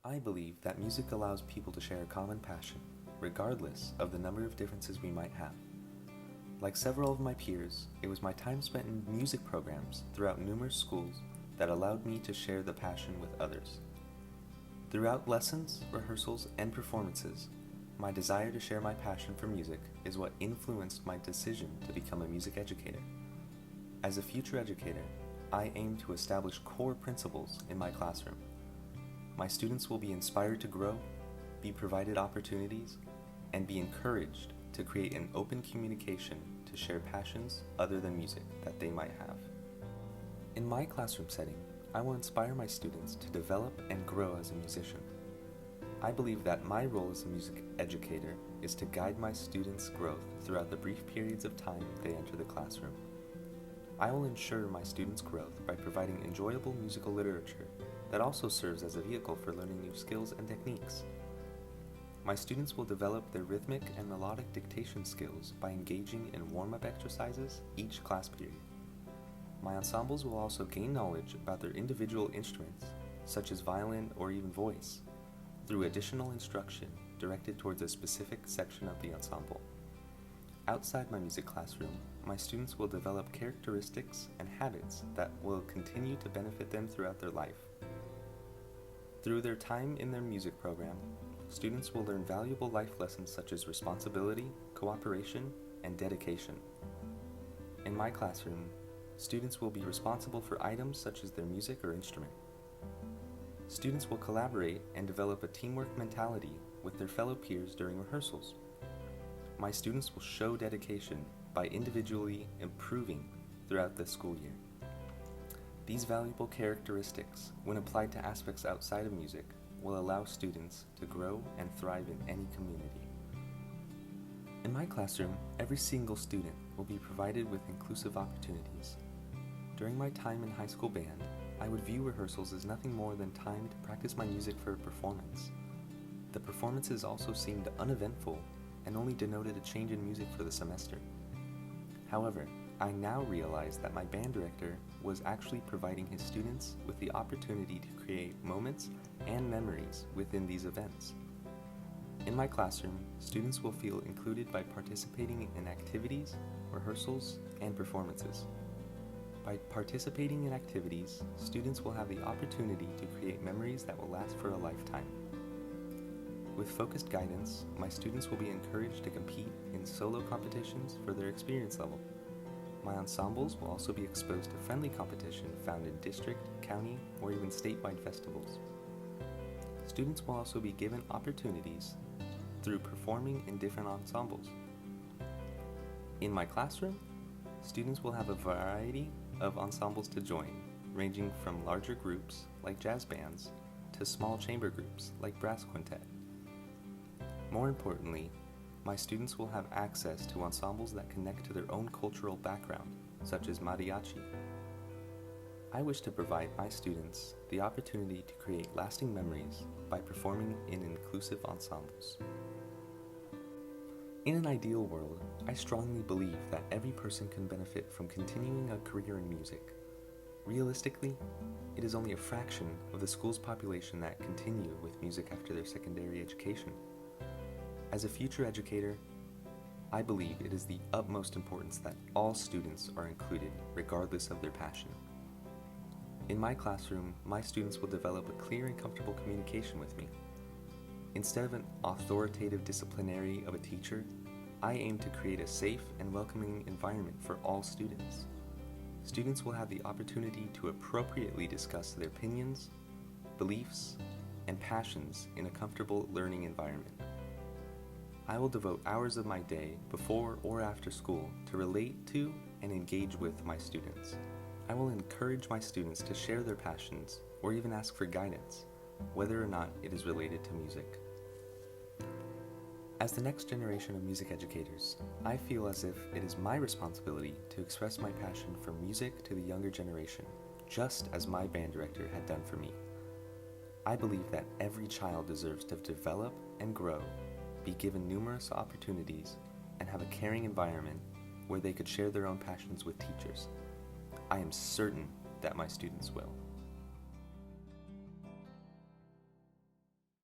I believe that music allows people to share a common passion, regardless of the number of differences we might have. Like several of my peers, it was my time spent in music programs throughout numerous schools that allowed me to share the passion with others. Throughout lessons, rehearsals, and performances, my desire to share my passion for music is what influenced my decision to become a music educator. As a future educator, I aim to establish core principles in my classroom. My students will be inspired to grow, be provided opportunities, and be encouraged to create an open communication to share passions other than music that they might have. In my classroom setting, I will inspire my students to develop and grow as a musician. I believe that my role as a music educator is to guide my students' growth throughout the brief periods of time they enter the classroom. I will ensure my students' growth by providing enjoyable musical literature that also serves as a vehicle for learning new skills and techniques. My students will develop their rhythmic and melodic dictation skills by engaging in warm-up exercises each class period. My ensembles will also gain knowledge about their individual instruments, such as violin or even voice, through additional instruction directed towards a specific section of the ensemble. Outside my music classroom, my students will develop characteristics and habits that will continue to benefit them throughout their life. Through their time in their music program, students will learn valuable life lessons such as responsibility, cooperation, and dedication. In my classroom, students will be responsible for items such as their music or instrument. Students will collaborate and develop a teamwork mentality with their fellow peers during rehearsals. My students will show dedication by individually improving throughout the school year. These valuable characteristics, when applied to aspects outside of music, will allow students to grow and thrive in any community. In my classroom, every single student will be provided with inclusive opportunities. During my time in high school band, I would view rehearsals as nothing more than time to practice my music for a performance. The performances also seemed uneventful and only denoted a change in music for the semester. However, I now realize that my band director was actually providing his students with the opportunity to create moments and memories within these events. In my classroom, students will feel included by participating in activities, rehearsals, and performances. By participating in activities, students will have the opportunity to create memories that will last for a lifetime. With focused guidance, my students will be encouraged to compete in solo competitions for their experience level. My ensembles will also be exposed to friendly competition found in district, county, or even statewide festivals. Students will also be given opportunities through performing in different ensembles. In my classroom, students will have a variety of ensembles to join, ranging from larger groups like jazz bands to small chamber groups like brass quintet. More importantly, my students will have access to ensembles that connect to their own cultural background, such as mariachi. I wish to provide my students the opportunity to create lasting memories by performing in inclusive ensembles. In an ideal world, I strongly believe that every person can benefit from continuing a career in music. Realistically, it is only a fraction of the school's population that continue with music after their secondary education. As a future educator, I believe it is the utmost importance that all students are included regardless of their passion. In my classroom, my students will develop a clear and comfortable communication with me. Instead of an authoritative disciplinary of a teacher, I aim to create a safe and welcoming environment for all students. Students will have the opportunity to appropriately discuss their opinions, beliefs, and passions in a comfortable learning environment. I will devote hours of my day before or after school to relate to and engage with my students. I will encourage my students to share their passions or even ask for guidance, whether or not it is related to music. As the next generation of music educators, I feel as if it is my responsibility to express my passion for music to the younger generation, just as my band director had done for me. I believe that every child deserves to develop and grow, be given numerous opportunities, and have a caring environment where they could share their own passions with teachers. I am certain that my students will.